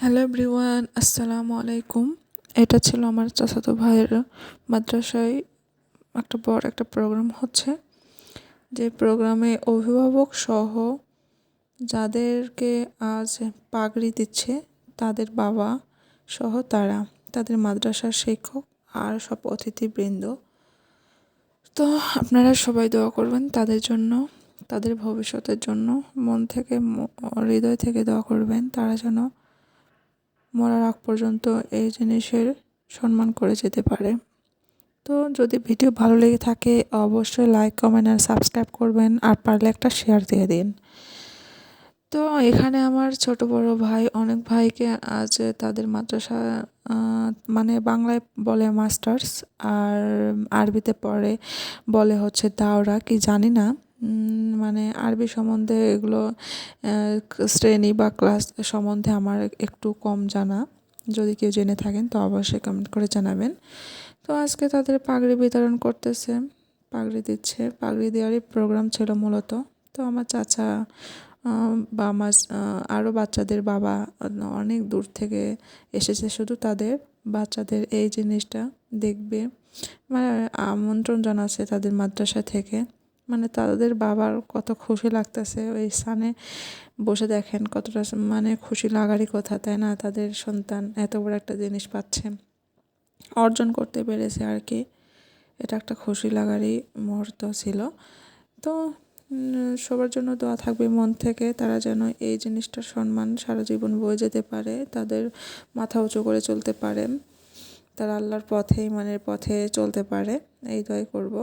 Hello everyone, আসসালামু আলাইকুম। এটা ছিল আমার চাচাতো ভাইয়ের মাদ্রাসায় একটা প্রোগ্রাম হচ্ছে, যে প্রোগ্রামে অভিভাবক সহ যাদেরকে আজ পাগড়ি দিচ্ছে তাদের বাবা সহ তাদের মাদ্রাসার শিক্ষক আর সব অতিথিবৃন্দ। তো আপনারা সবাই দোয়া করবেন তাদের জন্য, তাদের ভবিষ্যতের জন্য। মন থেকে হৃদয় থেকে দোয়া করবেন তারা যেন মরার আগ পর্যন্ত এই জিনিসের সম্মান করে যেতে পারে। তো যদি ভিডিও ভালো লেগে থাকে অবশ্যই লাইক, কমেন্ট আর সাবস্ক্রাইব করবেন, আর পারলে একটা শেয়ার দিয়ে দিন। তো এখানে আমার ছোট বড় ভাই, অনেক ভাইকে আজ তাদের মাদ্রাসা, মানে বাংলায় বলে মাস্টার্স আর আরবিতে পড়ে বলে হচ্ছে দাওরা, কি জানি না। মানে আরবি সম্বন্ধে এগুলো শ্রেণী বা ক্লাস সম্বন্ধে আমার একটু কম জানা। যদি কেউ জেনে থাকেন তো অবশ্যই কমেন্ট করে জানাবেন। তো আজকে তাদের পাগড়ি বিতরণ করতেছে, পাগড়ি দিচ্ছে, পাগড়ি দেওয়ারই প্রোগ্রাম ছিল মূলত। তো আমার চাচা বা আমার আরও বাচ্চাদের বাবা অনেক দূর থেকে এসেছে শুধু তাদের বাচ্চাদের এই জিনিসটা দেখবে, মানে আমন্ত্রণ জানাচ্ছে তাদের মাদ্রাসা থেকে। মানে তাদের বাবার কত খুশি লাগতেছে ওই স্থানে বসে, দেখেন কতটা মানে খুশি লাগারই কথা, তাই না? তাদের সন্তান এত বড় একটা জিনিস পাচ্ছে, অর্জন করতে পেরেছে আর কি। এটা একটা খুশি লাগারই মুহূর্ত ছিল। তো সবার জন্য দোয়া থাকবে মন থেকে, তারা যেন এই জিনিসটার সম্মান সারা জীবন বয়ে যেতে পারে, তাদের মাথা উঁচু করে চলতে পারে, তারা আল্লাহর পথে, ইমানের পথে চলতে পারে, এই দোয়াই করব।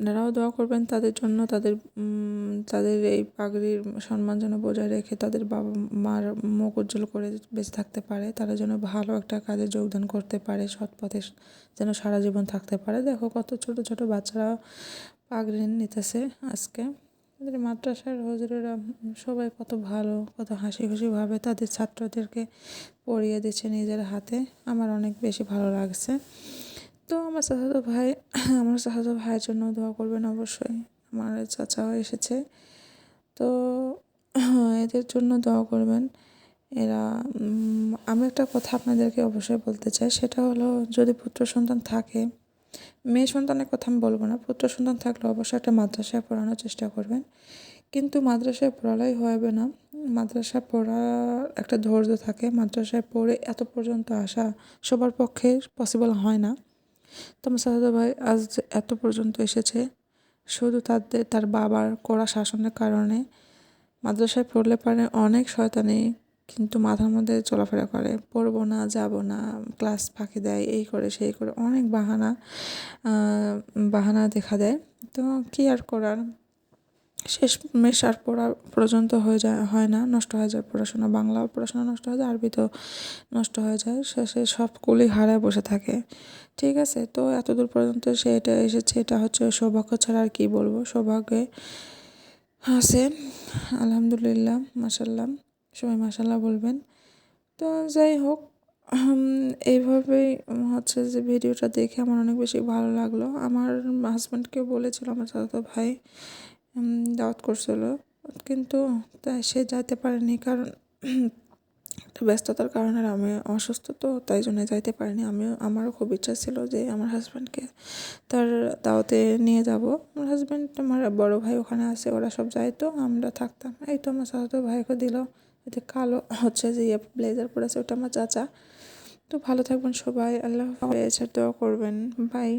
আপনারাও দোয়া করবেন তাদের জন্য, তাদের এই পাগড়ির সম্মান যেন বজায় রেখে তাদের বাবা মার মুখ উজ্জ্বল করে বেঁচে থাকতে পারে, তারা যেন ভালো একটা কাজে যোগদান করতে পারে, সৎ পথে যেন সারা জীবন থাকতে পারে। দেখো কত ছোট ছোট বাচ্চারা পাগড়ি নিতেছে আজকে। তাদের মাদ্রাসার হুজুরেরা সবাই কত ভালো, কত হাসি খুশিভাবে তাদের ছাত্রদেরকে পড়িয়ে দিচ্ছে নিজের হাতে। আমার অনেক বেশি ভালো লাগছে। তো আমার চাচাতো ভাইয়ের জন্য দোয়া করবেন অবশ্যই। আমার চাচাও এসেছে, তো এদের জন্য দোয়া করবেন। এরা আমি একটা কথা আপনাদেরকে অবশ্যই বলতে চাই, সেটা হলো যদি পুত্র সন্তান থাকে, মেয়ে সন্তানের কথা আমি বলবো না, পুত্র সন্তান থাকলে অবশ্যই একটা মাদ্রাসায় পড়ানোর চেষ্টা করবেন। কিন্তু মাদ্রাসায় পড়ালেই হবে না, মাদ্রাসায় পড়ার একটা ধৈর্য থাকে। মাদ্রাসায় পড়ে এত পর্যন্ত আসা সবার পক্ষে পসিবল হয় না। তো আমার চাচাতো ভাই আজ এত পর্যন্ত এসেছে শুধু তার বাবার কড়া শাসনের কারণে। মাদ্রাসায় পড়লে পারে অনেক শয়তানি কিন্তু মাথার মধ্যে চলাফেরা করে, পড়বো না, যাব না, ক্লাস ফাঁকি দেয়, এই করে সেই করে অনেক বাহানা দেখা দেয়। তো কী আর করার, শেষমেশ আর পড়া পর্যন্ত হয় না, নষ্ট হয়ে যায় পড়াশোনা, বাংলাও পড়াশোনা নষ্ট হয়ে যায়, আরবিতেও নষ্ট হয়ে যায়, শেষে সব কুলি হারায় বসে থাকে। ঠিক আছে, তো এতদূর পর্যন্ত সে এটা এসেছে, এটা হচ্ছে সৌভাগ্য ছাড়া আর কী বলবো। সৌভাগ্যে আছে, আলহামদুলিল্লাহ, মাশাল্লাহ, সবাই মাশাল্লাহ বলবেন। তো যাই হোক, এইভাবেই হচ্ছে যে ভিডিওটা দেখে আমার অনেক বেশি ভালো লাগলো। আমার হাজব্যান্ডকেও বলেছিল আমার চাচাতো ভাই, দাওয়াত করছিল, কিন্তু তাই সে যাইতে পারেনি, কারণ একটা ব্যস্ততার কারণে। আমি অসুস্থ, তো তাই জন্য যাইতে পারিনি। আমারও খুব ইচ্ছা ছিল যে আমার হাজব্যান্ডকে তার দাওয়াতে নিয়ে যাব। আমার হাজব্যান্ড, আমার বড় ভাই ওখানে আছে, ওরা সব যায়, তো আমরা থাকতাম। এই তো আমার চাচাতো ভাইকে দিল, এতে কালো হচ্ছে যে ব্লেজার পরেছে ওটা আমার চাচা। তো ভালো থাকবেন সবাই, আল্লাহ হাফেজ, দোয়া করবেন, বাই।